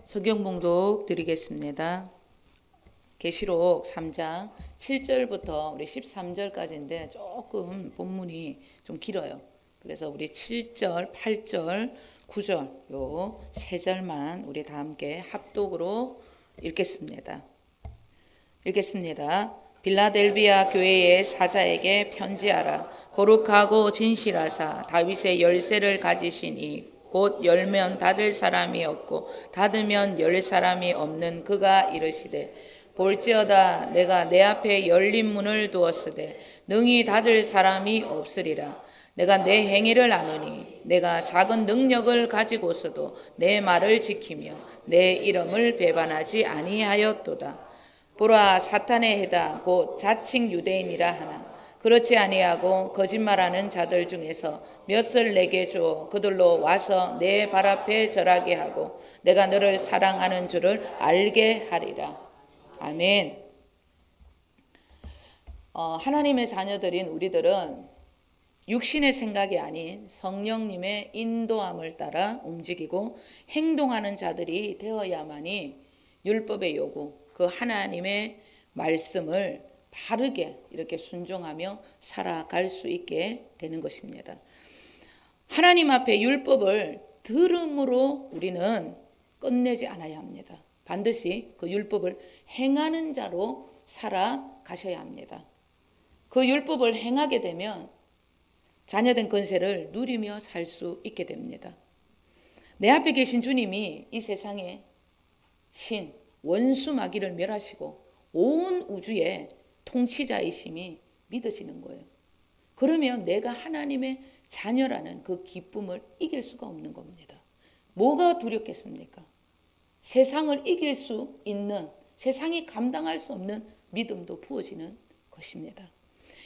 성경 봉독 드리겠습니다. 계시록 3장 7절부터 우리 13절까지인데 조금 본문이 좀 길어요. 그래서 우리 7절, 8절, 9절 요 세 절만 우리 다 함께 합독으로 읽겠습니다. 빌라델비아 교회의 사자에게 편지하라. 거룩하고 진실하사 다윗의 열쇠를 가지신 이 곧 열면 닫을 사람이 없고 닫으면 열 사람이 없는 그가 이르시되 볼지어다 내가 내 앞에 열린 문을 두었으되 능히 닫을 사람이 없으리라. 내가 내 행위를 아노니 내가 작은 능력을 가지고서도 내 말을 지키며 내 이름을 배반하지 아니하였도다. 보라, 사탄의 해당 곧 자칭 유대인이라 하나 그렇지 아니하고 거짓말하는 자들 중에서 몇을 내게 주어 그들로 와서 내 발 앞에 절하게 하고 내가 너를 사랑하는 줄을 알게 하리라. 아멘. 하나님의 자녀들인 우리들은 육신의 생각이 아닌 성령님의 인도함을 따라 움직이고 행동하는 자들이 되어야만이 율법의 요구, 그 하나님의 말씀을 바르게 이렇게 순종하며 살아갈 수 있게 되는 것입니다. 하나님 앞에 율법을 들음으로 우리는 끝내지 않아야 합니다. 반드시 그 율법을 행하는 자로 살아가셔야 합니다. 그 율법을 행하게 되면 자녀된 권세를 누리며 살 수 있게 됩니다. 내 앞에 계신 주님이 이 세상의 신, 원수 마귀를 멸하시고 온 우주의 통치자이심이 믿어지는 거예요. 그러면 내가 하나님의 자녀라는 그 기쁨을 이길 수가 없는 겁니다. 뭐가 두렵겠습니까? 세상을 이길 수 있는, 세상이 감당할 수 없는 믿음도 부어지는 것입니다.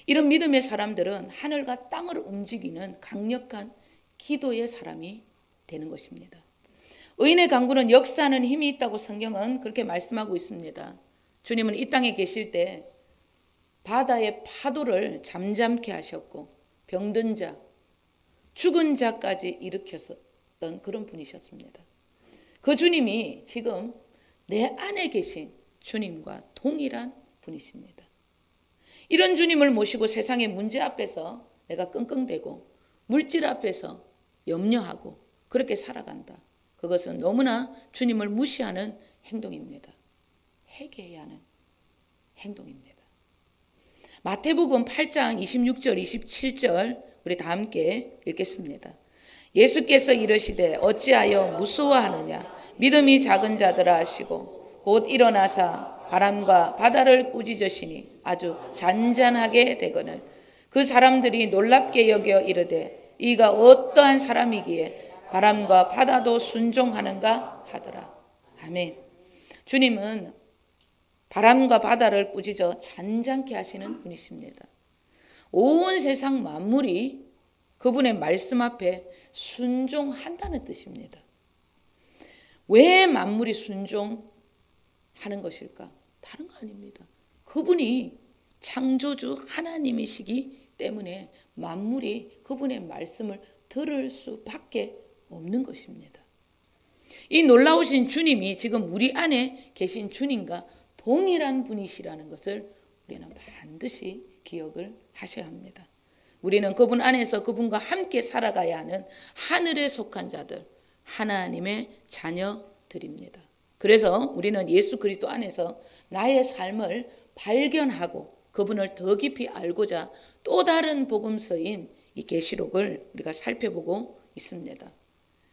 이런 믿음의 사람들은 하늘과 땅을 움직이는 강력한 기도의 사람이 되는 것입니다. 의인의 강구는 역사하는 힘이 있다고 성경은 그렇게 말씀하고 있습니다. 주님은 이 땅에 계실 때 바다의 파도를 잠잠케 하셨고 병든 자, 죽은 자까지 일으켰었던 그런 분이셨습니다. 그 주님이 지금 내 안에 계신 주님과 동일한 분이십니다. 이런 주님을 모시고 세상의 문제 앞에서 내가 끙끙대고 물질 앞에서 염려하고 그렇게 살아간다. 그것은 너무나 주님을 무시하는 행동입니다. 회개해야 하는 행동입니다. 마태복음 8장 26절 27절 우리 다 함께 읽겠습니다. 예수께서 이르시되 어찌하여 무서워하느냐 믿음이 작은 자들아 하시고 곧 일어나사 바람과 바다를 꾸짖으시니 아주 잔잔하게 되거늘 그 사람들이 놀랍게 여겨 이르되 이가 어떠한 사람이기에 바람과 바다도 순종하는가 하더라. 아멘. 주님은 바람과 바다를 꾸짖어 잔잔케 하시는 분이십니다. 온 세상 만물이 그분의 말씀 앞에 순종한다는 뜻입니다. 왜 만물이 순종하는 것일까? 다른 거 아닙니다. 그분이 창조주 하나님이시기 때문에 만물이 그분의 말씀을 들을 수밖에 없는 것입니다. 이 놀라우신 주님이 지금 우리 안에 계신 주님과 동일한 분이시라는 것을 우리는 반드시 기억을 하셔야 합니다. 우리는 그분 안에서 그분과 함께 살아가야 하는 하늘에 속한 자들, 하나님의 자녀들입니다. 그래서 우리는 예수 그리스도 안에서 나의 삶을 발견하고 그분을 더 깊이 알고자 또 다른 복음서인 이 계시록을 우리가 살펴보고 있습니다.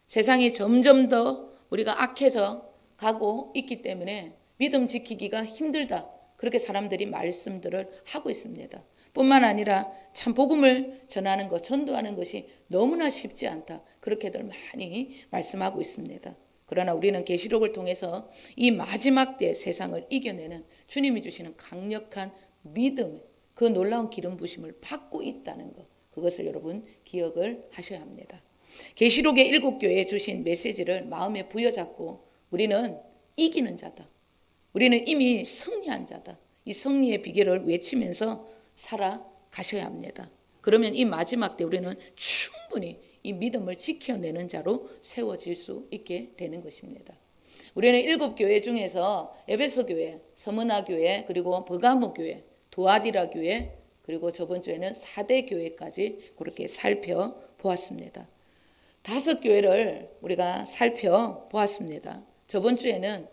세상이 점점 더 우리가 악해져 가고 있기 때문에 믿음 지키기가 힘들다. 그렇게 사람들이 말씀들을 하고 있습니다. 뿐만 아니라 참 복음을 전하는 것, 전도하는 것이 너무나 쉽지 않다. 그렇게들 많이 말씀하고 있습니다. 그러나 우리는 계시록을 통해서 이 마지막 때 세상을 이겨내는 주님이 주시는 강력한 믿음, 그 놀라운 기름 부심을 받고 있다는 것. 그것을 여러분 기억을 하셔야 합니다. 계시록의 7교회에 주신 메시지를 마음에 부여잡고 우리는 이기는 자다. 우리는 이미 승리한 자다. 이 승리의 비결을 외치면서 살아가셔야 합니다. 그러면 이 마지막 때 우리는 충분히 이 믿음을 지켜내는 자로 세워질 수 있게 되는 것입니다. 우리는 7교회 중에서 에베소 교회, 서문화 교회, 그리고 버가모 교회, 두아디라 교회, 그리고 저번 주에는 4대 교회까지 그렇게 살펴보았습니다. 5교회를 우리가 살펴보았습니다. 저번 주에는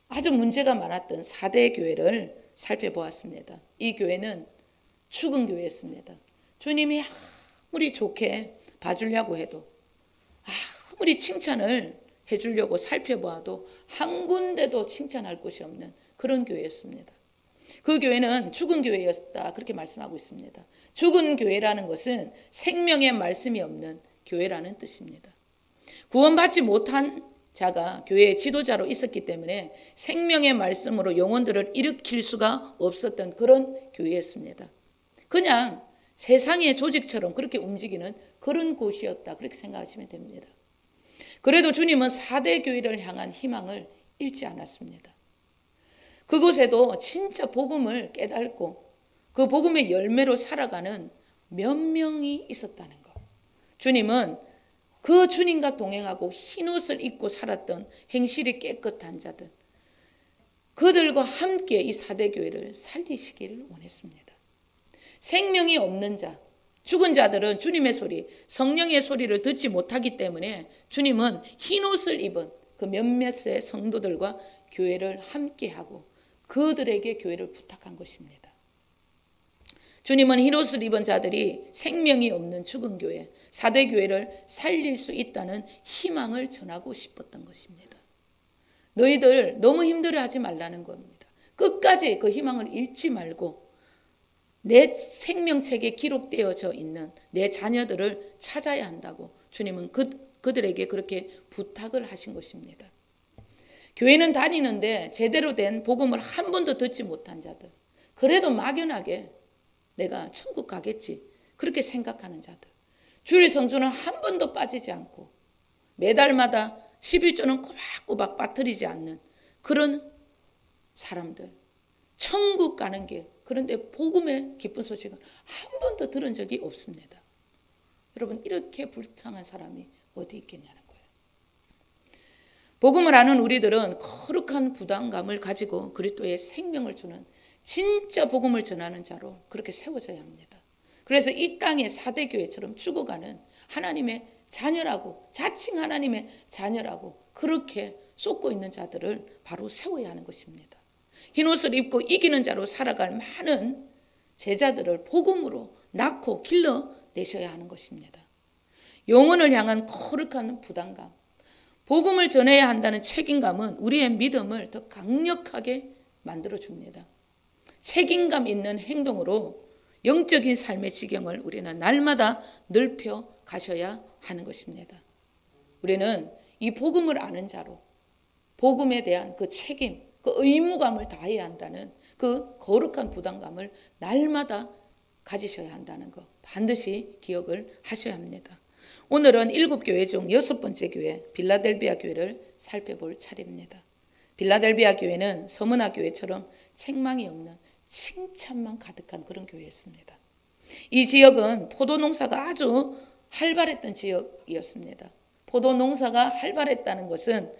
아주 문제가 많았던 4대 교회를 살펴보았습니다. 이 교회는 죽은 교회였습니다. 주님이 아무리 좋게 봐주려고 해도, 아무리 칭찬을 해주려고 살펴봐도 한 군데도 칭찬할 곳이 없는 그런 교회였습니다. 그 교회는 죽은 교회였다, 그렇게 말씀하고 있습니다. 죽은 교회라는 것은 생명의 말씀이 없는 교회라는 뜻입니다. 구원받지 못한 자가 교회의 지도자로 있었기 때문에 생명의 말씀으로 영혼들을 일으킬 수가 없었던 그런 교회였습니다. 그냥 세상의 조직처럼 그렇게 움직이는 그런 곳이었다, 그렇게 생각하시면 됩니다. 그래도 주님은 4대 교회를 향한 희망을 잃지 않았습니다. 그곳에도 진짜 복음을 깨닫고 그 복음의 열매로 살아가는 몇 명이 있었다는 것. 주님은 그 주님과 동행하고 흰옷을 입고 살았던 행실이 깨끗한 자들, 그들과 함께 이 4대 교회를 살리시기를 원했습니다. 생명이 없는 자, 죽은 자들은 주님의 소리, 성령의 소리를 듣지 못하기 때문에 주님은 흰옷을 입은 그 몇몇의 성도들과 교회를 함께하고 그들에게 교회를 부탁한 것입니다. 주님은 흰옷을 입은 자들이 생명이 없는 죽은 교회, 4대 교회를 살릴 수 있다는 희망을 전하고 싶었던 것입니다. 너희들 너무 힘들어하지 말라는 겁니다. 끝까지 그 희망을 잃지 말고 내 생명책에 기록되어져 있는 내 자녀들을 찾아야 한다고 주님은 그들에게 그렇게 부탁을 하신 것입니다. 교회는 다니는데 제대로 된 복음을 한 번도 듣지 못한 자들, 그래도 막연하게 내가 천국 가겠지 그렇게 생각하는 자들, 주일 성수는 한 번도 빠지지 않고 매달마다 11조는 꼬박꼬박 빠뜨리지 않는 그런 사람들, 천국 가는 길, 그런데 복음의 기쁜 소식은 한 번도 들은 적이 없습니다. 여러분, 이렇게 불쌍한 사람이 어디 있겠냐는 거예요. 복음을 아는 우리들은 거룩한 부담감을 가지고 그리스도의 생명을 주는 진짜 복음을 전하는 자로 그렇게 세워져야 합니다. 그래서 이 땅의 4대 교회처럼 죽어가는 하나님의 자녀라고, 자칭 하나님의 자녀라고 그렇게 쏟고 있는 자들을 바로 세워야 하는 것입니다. 흰옷을 입고 이기는 자로 살아갈 많은 제자들을 복음으로 낳고 길러내셔야 하는 것입니다. 영혼을 향한 거룩한 부담감, 복음을 전해야 한다는 책임감은 우리의 믿음을 더 강력하게 만들어줍니다. 책임감 있는 행동으로 영적인 삶의 지경을 우리는 날마다 넓혀 가셔야 하는 것입니다. 우리는 이 복음을 아는 자로 복음에 대한 그 책임, 그 의무감을 다해야 한다는 그 거룩한 부담감을 날마다 가지셔야 한다는 것 반드시 기억을 하셔야 합니다. 오늘은 7교회 중 6번째 교회 빌라델비아 교회를 살펴볼 차례입니다. 빌라델비아 교회는 서문화 교회처럼 책망이 없는 칭찬만 가득한 그런 교회였습니다. 이 지역은 포도 농사가 아주 활발했던 지역이었습니다. 포도 농사가 활발했다는 것은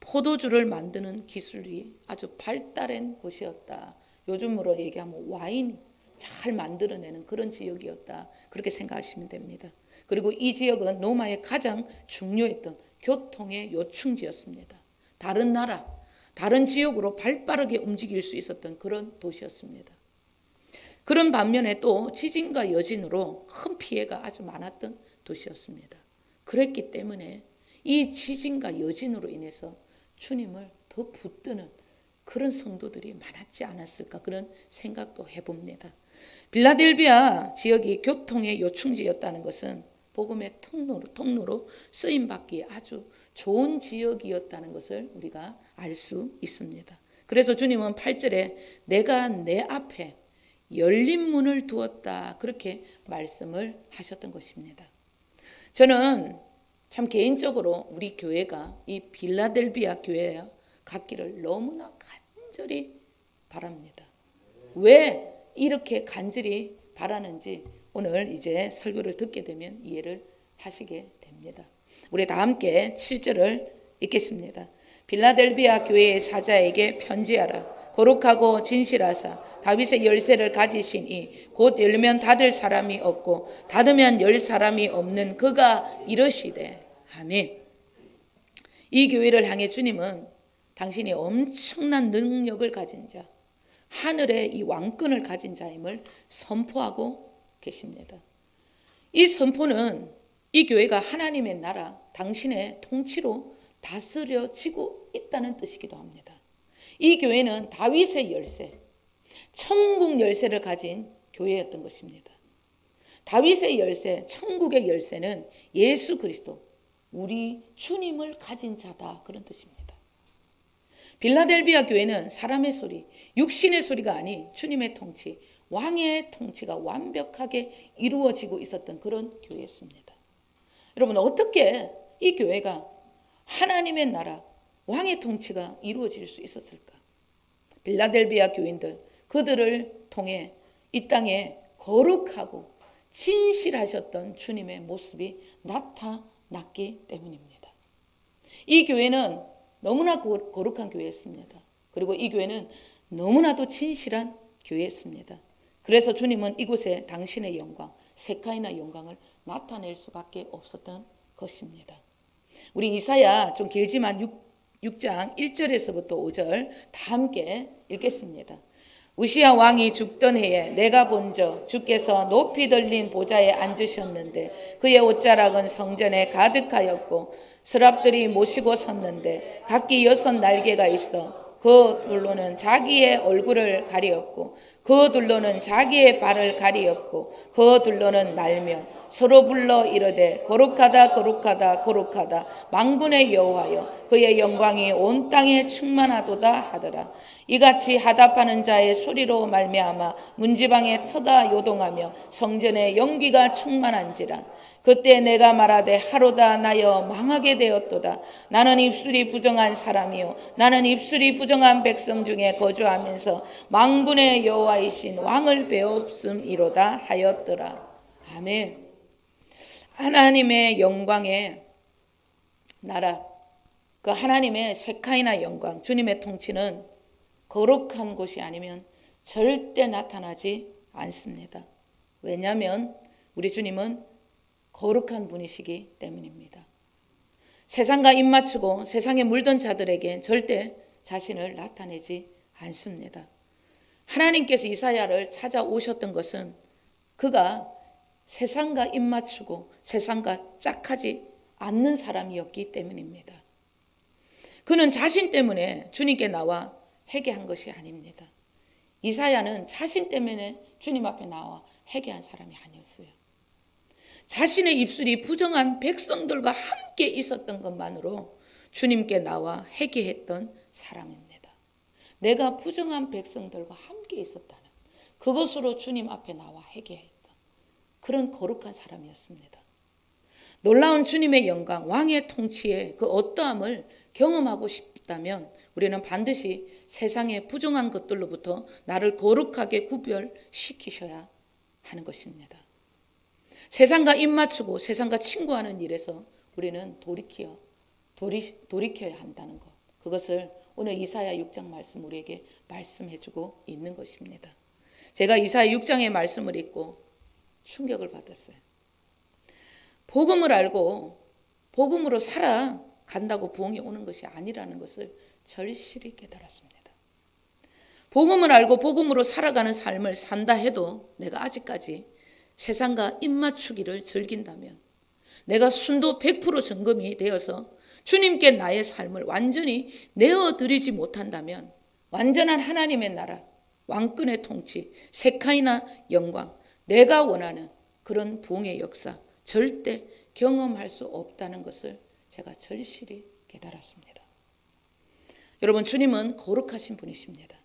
포도주를 만드는 기술이 아주 발달한 곳이었다. 요즘으로 얘기하면 와인 잘 만들어내는 그런 지역이었다. 그렇게 생각하시면 됩니다. 그리고 이 지역은 로마의 가장 중요했던 교통의 요충지였습니다. 다른 나라, 다른 지역으로 발빠르게 움직일 수 있었던 그런 도시였습니다. 그런 반면에 또 지진과 여진으로 큰 피해가 아주 많았던 도시였습니다. 그랬기 때문에 이 지진과 여진으로 인해서 주님을 더 붙드는 그런 성도들이 많았지 않았을까, 그런 생각도 해봅니다. 빌라델비아 지역이 교통의 요충지였다는 것은 복음의 통로로 쓰임받기에 아주 좋은 지역이었다는 것을 우리가 알 수 있습니다. 그래서 주님은 8절에 내가 내 앞에 열린 문을 두었다, 그렇게 말씀을 하셨던 것입니다. 저는 참 개인적으로 우리 교회가 이 빌라델비아 교회에 갔기를 너무나 간절히 바랍니다. 왜 이렇게 간절히 바라는지 오늘 이제 설교를 듣게 되면 이해를 하시게 됩니다. 우리 다 함께 7절을 읽겠습니다. 빌라델비아 교회의 사자에게 편지하라. 거룩하고 진실하사 다윗의 열쇠를 가지신 이 곧 열면 닫을 사람이 없고 닫으면 열 사람이 없는 그가 이르시되. 아멘. 이 교회를 향해 주님은 당신이 엄청난 능력을 가진 자, 하늘의 이 왕권을 가진 자임을 선포하고 계십니다. 이 선포는 이 교회가 하나님의 나라, 당신의 통치로 다스려지고 있다는 뜻이기도 합니다. 이 교회는 다윗의 열쇠, 천국 열쇠를 가진 교회였던 것입니다. 다윗의 열쇠, 천국의 열쇠는 예수 그리스도, 우리 주님을 가진 자다, 그런 뜻입니다. 빌라델비아 교회는 사람의 소리, 육신의 소리가 아닌 주님의 통치, 왕의 통치가 완벽하게 이루어지고 있었던 그런 교회였습니다. 여러분, 어떻게 이 교회가 하나님의 나라, 왕의 통치가 이루어질 수 있었을까? 빌라델비아 교인들, 그들을 통해 이 땅에 거룩하고 진실하셨던 주님의 모습이 나타났기 때문입니다. 이 교회는 너무나 거룩한 교회였습니다. 그리고 이 교회는 너무나도 진실한 교회였습니다. 그래서 주님은 이곳에 당신의 영광, 세카이나 영광을 나타낼 수밖에 없었던 것입니다. 우리 이사야 좀 길지만 6장 1절에서부터 5절 다 함께 읽겠습니다. 우시야 왕이 죽던 해에 내가 본저 주께서 높이 들린 보좌에 앉으셨는데 그의 옷자락은 성전에 가득하였고 서랍들이 모시고 섰는데 각기 6 날개가 있어 그 둘로는 자기의 얼굴을 가리었고 그 둘로는 자기의 발을 가리었고 그 둘로는 날며 서로 불러 이르되 거룩하다 거룩하다 거룩하다 만군의 여호와여 그의 영광이 온 땅에 충만하도다 하더라. 이같이 하답하는 자의 소리로 말미암아 문지방에 터가 요동하며 성전에 연기가 충만한지라. 그때 내가 말하되 하루다 나여 망하게 되었도다. 나는 입술이 부정한 사람이요 나는 입술이 부정한 백성 중에 거주하면서 만군의 여호와이신 왕을 배웠음이로다 하였더라. 아멘. 하나님의 영광의 나라, 그 하나님의 세카이나 영광, 주님의 통치는 거룩한 곳이 아니면 절대 나타나지 않습니다. 왜냐하면 우리 주님은 거룩한 분이시기 때문입니다. 세상과 입맞추고 세상에 물든 자들에게 절대 자신을 나타내지 않습니다. 하나님께서 이사야를 찾아오셨던 것은 그가 세상과 입맞추고 세상과 짝하지 않는 사람이었기 때문입니다. 그는 자신 때문에 주님께 나와 회개한 것이 아닙니다. 이사야는 자신 때문에 주님 앞에 나와 회개한 사람이 아니었어요. 자신의 입술이 부정한 백성들과 함께 있었던 것만으로 주님께 나와 회개했던 사람입니다. 내가 부정한 백성들과 함께 있었다는 그것으로 주님 앞에 나와 회개했던 그런 거룩한 사람이었습니다. 놀라운 주님의 영광, 왕의 통치의 그 어떠함을 경험하고 싶다면 우리는 반드시 세상의 부정한 것들로부터 나를 거룩하게 구별시키셔야 하는 것입니다. 세상과 입맞추고 세상과 친구하는 일에서 우리는 돌이켜야 한다는 것. 그것을 오늘 이사야 6장 말씀 우리에게 말씀해주고 있는 것입니다. 제가 이사야 6장의 말씀을 읽고 충격을 받았어요. 복음을 알고 복음으로 살아간다고 부흥이 오는 것이 아니라는 것을 절실히 깨달았습니다. 복음을 알고 복음으로 살아가는 삶을 산다 해도 내가 아직까지 세상과 입맞추기를 즐긴다면, 내가 순도 100% 점검이 되어서 주님께 나의 삶을 완전히 내어드리지 못한다면 완전한 하나님의 나라, 왕권의 통치, 세카이나 영광, 내가 원하는 그런 부흥의 역사 절대 경험할 수 없다는 것을 제가 절실히 깨달았습니다. 여러분, 주님은 거룩하신 분이십니다.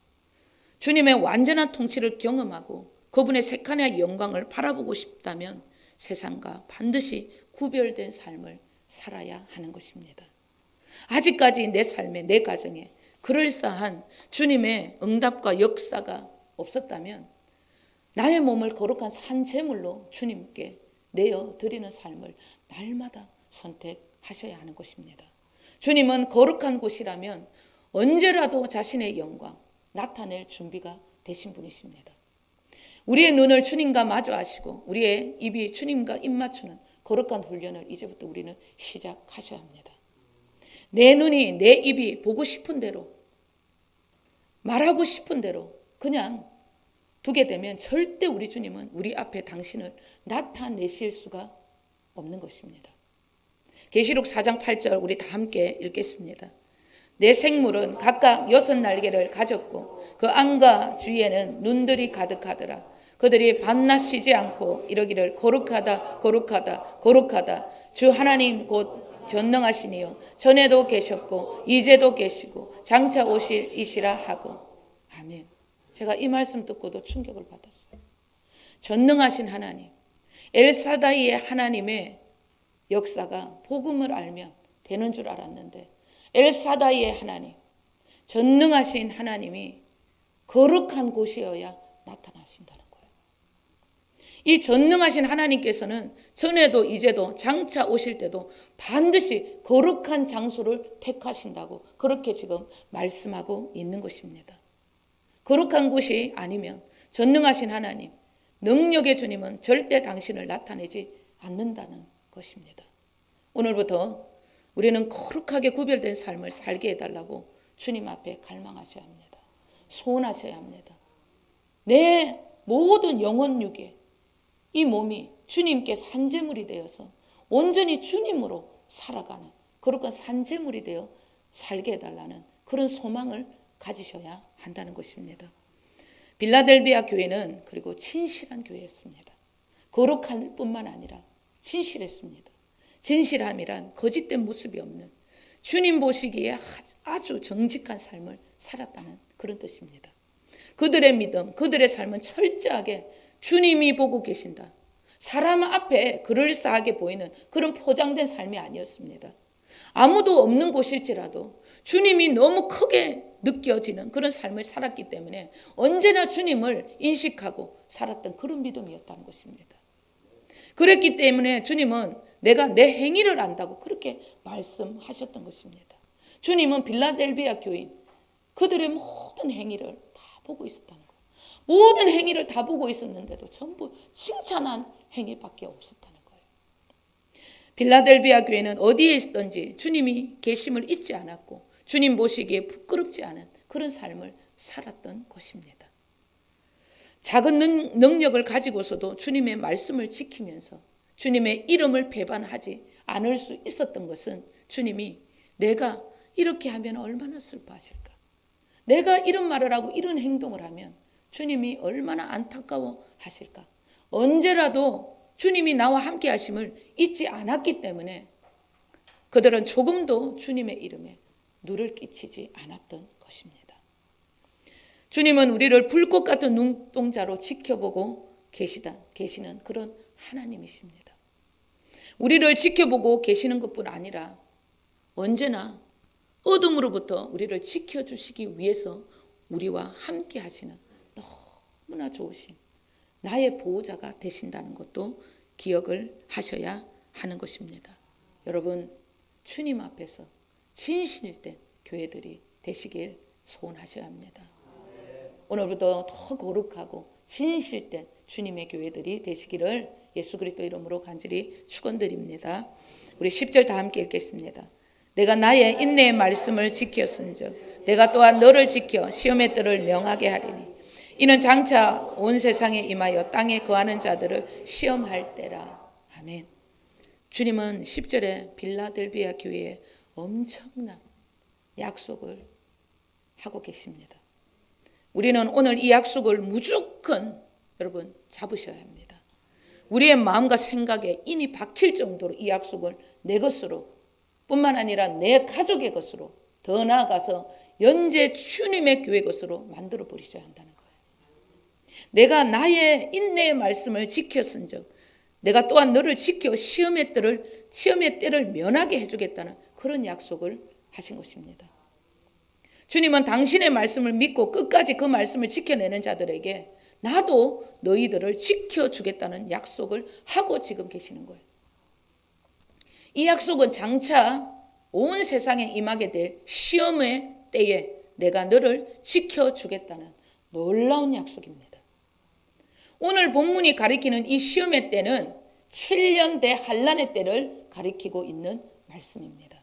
주님의 완전한 통치를 경험하고 그분의 세카이나 영광을 바라보고 싶다면 세상과 반드시 구별된 삶을 살아야 하는 것입니다. 아직까지 내 삶에, 내 가정에 그럴싸한 주님의 응답과 역사가 없었다면 나의 몸을 거룩한 산제물로 주님께 내어드리는 삶을 날마다 선택하셔야 하는 것입니다. 주님은 거룩한 곳이라면 언제라도 자신의 영광 나타낼 준비가 되신 분이십니다. 우리의 눈을 주님과 마주하시고 우리의 입이 주님과 입 맞추는 거룩한 훈련을 이제부터 우리는 시작하셔야 합니다. 내 눈이 내 입이 보고 싶은 대로 말하고 싶은 대로 그냥 두게 되면 절대 우리 주님은 우리 앞에 당신을 나타내실 수가 없는 것입니다. 계시록 4장 8절 우리 다 함께 읽겠습니다. 내 생물은 각각 6날개를 가졌고 그 안과 주위에는 눈들이 가득하더라. 그들이 밤낮 쉬지 않고 이러기를 거룩하다 거룩하다 거룩하다 주 하나님 곧 전능하시니요 전에도 계셨고 이제도 계시고 장차 오실 이시라 하고. 아멘. 제가 이 말씀 듣고도 충격을 받았어요. 전능하신 하나님, 엘사다이의 하나님의 역사가 복음을 알면 되는 줄 알았는데 엘사다이의 하나님, 전능하신 하나님이 거룩한 곳이어야 나타나신다는 거예요. 이 전능하신 하나님께서는 전에도 이제도 장차 오실 때도 반드시 거룩한 장소를 택하신다고 그렇게 지금 말씀하고 있는 것입니다. 거룩한 곳이 아니면 전능하신 하나님, 능력의 주님은 절대 당신을 나타내지 않는다는 것입니다. 오늘부터 우리는 거룩하게 구별된 삶을 살게 해달라고 주님 앞에 갈망하셔야 합니다. 소원하셔야 합니다. 내 모든 영혼 육에 이 몸이 주님께 산제물이 되어서 온전히 주님으로 살아가는 거룩한 산제물이 되어 살게 해달라는 그런 소망을 가지셔야 한다는 것입니다. 빌라델비아 교회는 그리고 진실한 교회였습니다. 거룩할 뿐만 아니라 진실했습니다. 진실함이란 거짓된 모습이 없는 주님 보시기에 아주 정직한 삶을 살았다는 그런 뜻입니다. 그들의 믿음, 그들의 삶은 철저하게 주님이 보고 계신다. 사람 앞에 그럴싸하게 보이는 그런 포장된 삶이 아니었습니다. 아무도 없는 곳일지라도 주님이 너무 크게 느껴지는 그런 삶을 살았기 때문에 언제나 주님을 인식하고 살았던 그런 믿음이었다는 것입니다. 그랬기 때문에 주님은 내가 내 행위를 안다고 그렇게 말씀하셨던 것입니다. 주님은 빌라델비아 교인 그들의 모든 행위를 다 보고 있었다는 거예요. 모든 행위를 다 보고 있었는데도 전부 칭찬한 행위밖에 없었다는 거예요. 빌라델비아 교회는 어디에 있든지 주님이 계심을 잊지 않았고 주님 보시기에 부끄럽지 않은 그런 삶을 살았던 것입니다. 작은 능력을 가지고서도 주님의 말씀을 지키면서 주님의 이름을 배반하지 않을 수 있었던 것은 주님이 내가 이렇게 하면 얼마나 슬퍼하실까? 내가 이런 말을 하고 이런 행동을 하면 주님이 얼마나 안타까워 하실까? 언제라도 주님이 나와 함께 하심을 잊지 않았기 때문에 그들은 조금도 주님의 이름에 누를 끼치지 않았던 것입니다. 주님은 우리를 불꽃 같은 눈동자로 지켜보고 계시는 그런 하나님이십니다. 우리를 지켜보고 계시는 것뿐 아니라 언제나 어둠으로부터 우리를 지켜주시기 위해서 우리와 함께 하시는 너무나 좋으신 나의 보호자가 되신다는 것도 기억을 하셔야 하는 것입니다. 여러분, 주님 앞에서 진실된 교회들이 되시길 소원하셔야 합니다. 오늘부터 더 거룩하고 진실된 주님의 교회들이 되시기를 예수 그리스도 이름으로 간절히 축원드립니다. 우리 10절 다 함께 읽겠습니다. 내가 나의 인내의 말씀을 지켰은즉 내가 또한 너를 지켜 시험의 뜰을 명하게 하리니 이는 장차 온 세상에 임하여 땅에 거하는 자들을 시험할 때라. 아멘. 주님은 10절에 빌라델비아 교회에 엄청난 약속을 하고 계십니다. 우리는 오늘 이 약속을 무조건 여러분 잡으셔야 합니다. 우리의 마음과 생각에 인이 박힐 정도로 이 약속을 내 것으로 뿐만 아니라 내 가족의 것으로 더 나아가서 현재 주님의 교회 것으로 만들어 버리셔야 한다는 거예요. 내가 나의 인내의 말씀을 지켰은즉 내가 또한 너를 지켜 시험의 때를 면하게 해주겠다는 그런 약속을 하신 것입니다. 주님은 당신의 말씀을 믿고 끝까지 그 말씀을 지켜내는 자들에게 나도 너희들을 지켜주겠다는 약속을 하고 지금 계시는 거예요. 이 약속은 장차 온 세상에 임하게 될 시험의 때에 내가 너를 지켜주겠다는 놀라운 약속입니다. 오늘 본문이 가리키는 이 시험의 때는 7년 대환란의 때를 가리키고 있는 말씀입니다.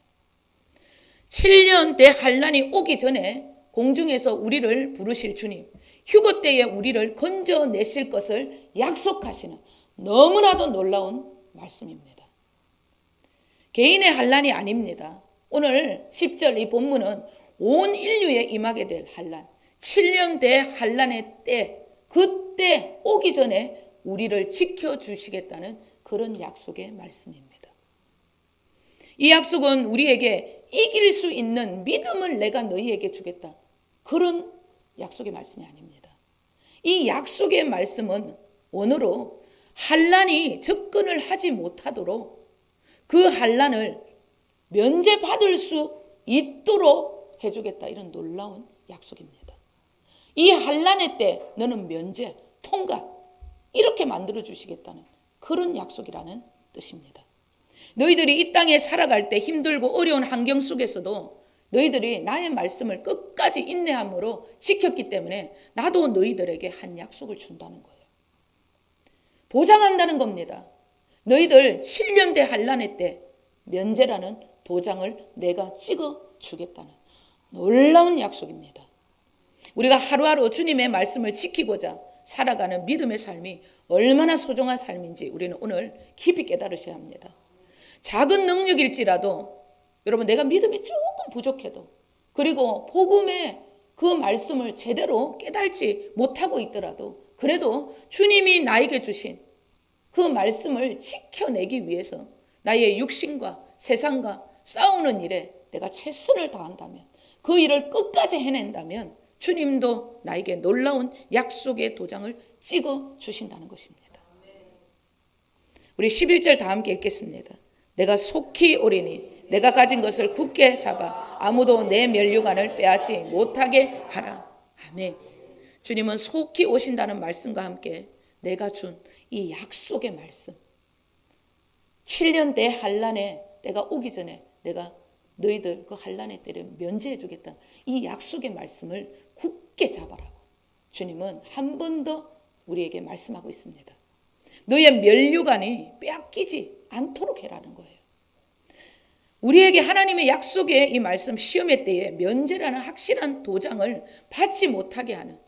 7년 대환란이 오기 전에 공중에서 우리를 부르실 주님, 휴거 때에 우리를 건져내실 것을 약속하시는 너무나도 놀라운 말씀입니다. 개인의 환란이 아닙니다. 오늘 10절 이 본문은 온 인류에 임하게 될 환란, 7년 대환란의 때, 그때 오기 전에 우리를 지켜주시겠다는 그런 약속의 말씀입니다. 이 약속은 우리에게 이길 수 있는 믿음을 내가 너희에게 주겠다, 그런 약속의 말씀이 아닙니다. 이 약속의 말씀은 원어로 환란이 접근을 하지 못하도록 그 환란을 면제받을 수 있도록 해주겠다, 이런 놀라운 약속입니다. 이 환란의 때 너는 면제, 통과 이렇게 만들어 주시겠다는 그런 약속이라는 뜻입니다. 너희들이 이 땅에 살아갈 때 힘들고 어려운 환경 속에서도 너희들이 나의 말씀을 끝까지 인내함으로 지켰기 때문에 나도 너희들에게 한 약속을 준다는 거예요. 보장한다는 겁니다. 너희들 7년 대 환란의 때 면제라는 도장을 내가 찍어 주겠다는 놀라운 약속입니다. 우리가 하루하루 주님의 말씀을 지키고자 살아가는 믿음의 삶이 얼마나 소중한 삶인지 우리는 오늘 깊이 깨달으셔야 합니다. 작은 능력일지라도 여러분, 내가 믿음이 조금 부족해도, 그리고 복음의 그 말씀을 제대로 깨달지 못하고 있더라도, 그래도 주님이 나에게 주신 그 말씀을 지켜내기 위해서 나의 육신과 세상과 싸우는 일에 내가 최선을 다한다면, 그 일을 끝까지 해낸다면 주님도 나에게 놀라운 약속의 도장을 찍어 주신다는 것입니다. 우리 11절 다 함께 읽겠습니다. 내가 속히 오리니 내가 가진 것을 굳게 잡아 아무도 내 면류관을 빼앗지 못하게 하라. 아멘. 주님은 속히 오신다는 말씀과 함께 내가 준 이 약속의 말씀, 7년 대환란의 때가 오기 전에 내가 너희들 그 환란의 때를 면제해 주겠다, 이 약속의 말씀을 굳게 잡아라고 주님은 한 번 더 우리에게 말씀하고 있습니다. 너의 면류관이 빼앗기지 않도록 해라는 거예요. 우리에게 하나님의 약속의 이 말씀, 시험의 때에 면제라는 확실한 도장을 받지 못하게 하는,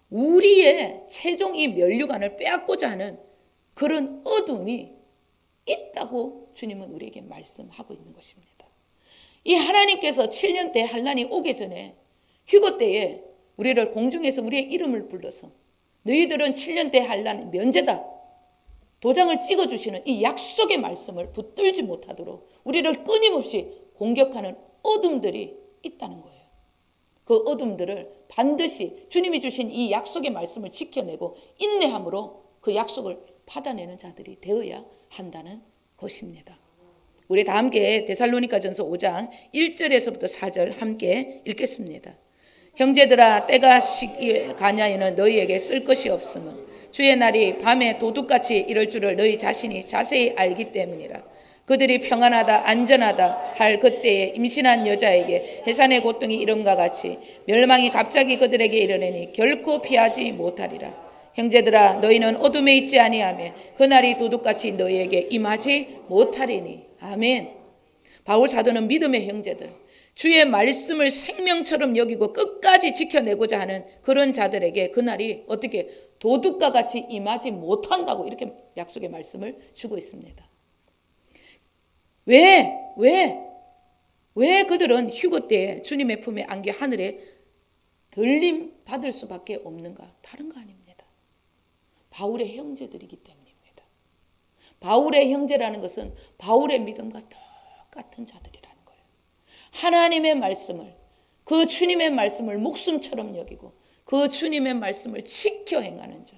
우리의 최종 이 면류관을 빼앗고자 하는 그런 어둠이 있다고 주님은 우리에게 말씀하고 있는 것입니다. 이 하나님께서 7년 대 환란이 오기 전에 휴거 때에 우리를 공중에서 우리의 이름을 불러서 너희들은 7년 대 환란 면제다, 도장을 찍어주시는 이 약속의 말씀을 붙들지 못하도록 우리를 끊임없이 공격하는 어둠들이 있다는 거예요. 그 어둠들을 반드시 주님이 주신 이 약속의 말씀을 지켜내고 인내함으로 그 약속을 받아내는 자들이 되어야 한다는 것입니다. 우리 다 함께 데살로니가전서 5장 1절에서부터 4절 함께 읽겠습니다. 형제들아, 때가 가냐에는 너희에게 쓸 것이 없음은 주의 날이 밤에 도둑같이 이럴 줄을 너희 자신이 자세히 알기 때문이라. 그들이 평안하다 안전하다 할 그때에 임신한 여자에게 해산의 고통이 이름과 같이 멸망이 갑자기 그들에게 이르내니 결코 피하지 못하리라. 형제들아, 너희는 어둠에 있지 아니하며 그날이 도둑같이 너희에게 임하지 못하리니. 아멘. 바울 사도는 믿음의 형제들, 주의 말씀을 생명처럼 여기고 끝까지 지켜내고자 하는 그런 자들에게 그날이 어떻게 도둑과 같이 임하지 못한다고 이렇게 약속의 말씀을 주고 있습니다. 왜 그들은 휴거 때에 주님의 품에 안겨 하늘에 들림 받을 수밖에 없는가? 다른 거 아닙니다. 바울의 형제들이기 때문입니다. 바울의 형제라는 것은 바울의 믿음과 똑같은 자들이라는 거예요. 하나님의 말씀을, 그 주님의 말씀을 목숨처럼 여기고 그 주님의 말씀을 지켜 행하는 자,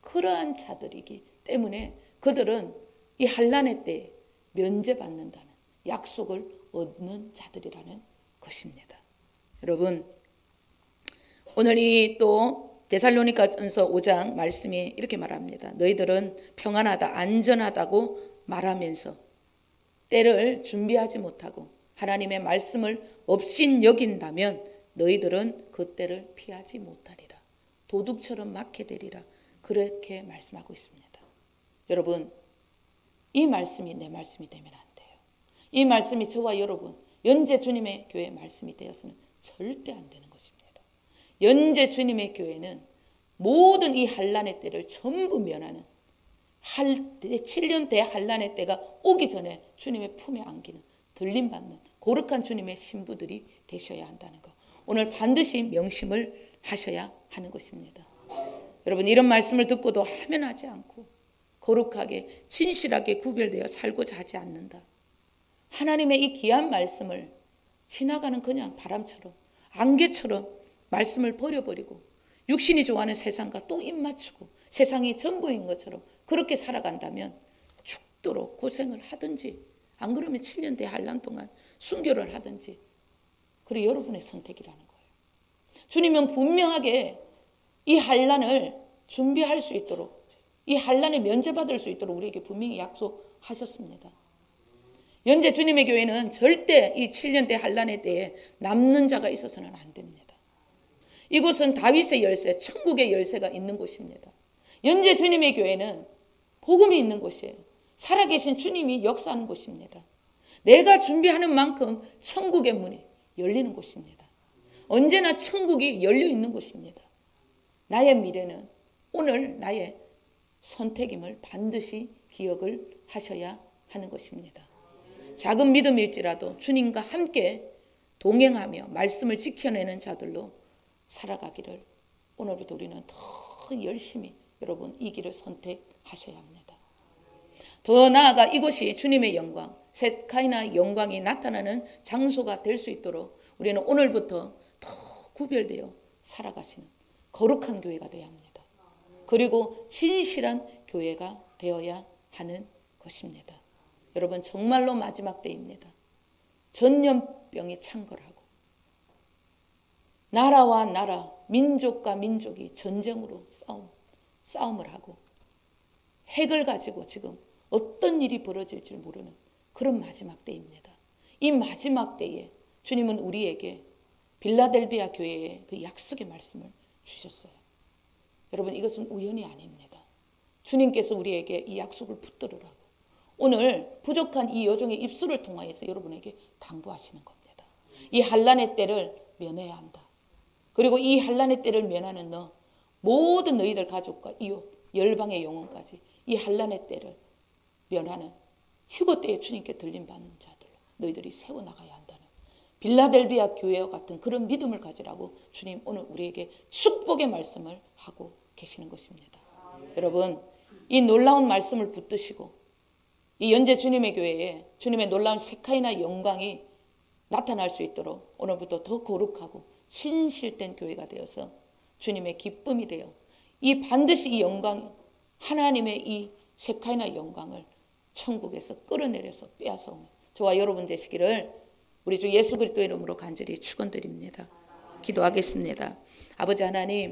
그러한 자들이기 때문에 그들은 이 환난의 때에 면제받는다는 약속을 얻는 자들이라는 것입니다. 여러분, 오늘 이 또 데살로니가전서 5장 말씀이 이렇게 말합니다. 너희들은 평안하다 안전하다고 말하면서 때를 준비하지 못하고 하나님의 말씀을 업신 여긴다면 너희들은 그 때를 피하지 못하리라. 도둑처럼 맞게 되리라. 그렇게 말씀하고 있습니다. 여러분, 이 말씀이 내 말씀이 되면 안 돼요. 이 말씀이 저와 여러분 연재 주님의 교회 말씀이 되어서는 절대 안 되는 것입니다. 연재 주님의 교회는 모든 이 환난의 때를 전부 면하는 7년 대환난의 때가 오기 전에 주님의 품에 안기는 들림받는 거룩한 주님의 신부들이 되셔야 한다는 것. 오늘 반드시 명심을 하셔야 하는 것입니다. 여러분, 이런 말씀을 듣고도 하면 하지 않고 거룩하게 진실하게 구별되어 살고자 하지 않는다. 하나님의 이 귀한 말씀을 지나가는 그냥 바람처럼 안개처럼 말씀을 버려버리고 육신이 좋아하는 세상과 또 입맞추고 세상이 전부인 것처럼 그렇게 살아간다면 죽도록 고생을 하든지 안 그러면 7년 대환난 동안 순교를 하든지 그리고 여러분의 선택이라는 거예요. 주님은 분명하게 이 환난을 준비할 수 있도록 이 환난에 면제받을 수 있도록 우리에게 분명히 약속하셨습니다. 연재 주님의 교회는 절대 이 7년 대환난의 때에 남는 자가 있어서는 안 됩니다. 이곳은 다윗의 열쇠, 천국의 열쇠가 있는 곳입니다. 연재 주님의 교회는 복음이 있는 곳이에요. 살아계신 주님이 역사하는 곳입니다. 내가 준비하는 만큼 천국의 문이 열리는 곳입니다. 언제나 천국이 열려 있는 곳입니다. 나의 미래는 오늘 나의 선택임을 반드시 기억을 하셔야 하는 것입니다. 작은 믿음일지라도 주님과 함께 동행하며 말씀을 지켜내는 자들로 살아가기를 오늘부터 우리는 더 열심히 여러분 이 길을 선택하셔야 합니다. 더 나아가 이곳이 주님의 영광, 셋카이나 영광이 나타나는 장소가 될 수 있도록 우리는 오늘부터 더 구별되어 살아가시는 거룩한 교회가 되어야 합니다. 그리고 진실한 교회가 되어야 하는 것입니다. 여러분, 정말로 마지막 때입니다. 전염병이 창궐하고 나라와 나라, 민족과 민족이 전쟁으로 싸움을 하고 핵을 가지고 지금 어떤 일이 벌어질지 모르는 그런 마지막 때입니다. 이 마지막 때에 주님은 우리에게 빌라델비아 교회의 그 약속의 말씀을 주셨어요. 여러분, 이것은 우연이 아닙니다. 주님께서 우리에게 이 약속을 붙들으라고 오늘 부족한 이 여종의 입술을 통하여서 여러분에게 당부하시는 겁니다. 이 환난의 때를 면해야 한다. 그리고 이 환난의 때를 면하는 너, 모든 너희들 가족과 이웃, 열방의 영혼까지 이 환난의 때를 면하는 휴거 때에 주님께 들림받는 자들로 너희들이 세워나가야 한다는 빌라델비아 교회와 같은 그런 믿음을 가지라고 주님 오늘 우리에게 축복의 말씀을 하고 계시는 것입니다. 여러분, 이 놀라운 말씀을 붙드시고 이 연재 주님의 교회에 주님의 놀라운 세카이나 영광이 나타날 수 있도록 오늘부터 더 거룩하고 진실된 교회가 되어서 주님의 기쁨이 되어 이 반드시 이 영광, 하나님의 이 세카이나 영광을 천국에서 끌어내려서 빼앗아오는 저와 여러분 되시기를 우리 주 예수 그리스도의 이름으로 간절히 축원드립니다. 기도하겠습니다. 아버지 하나님,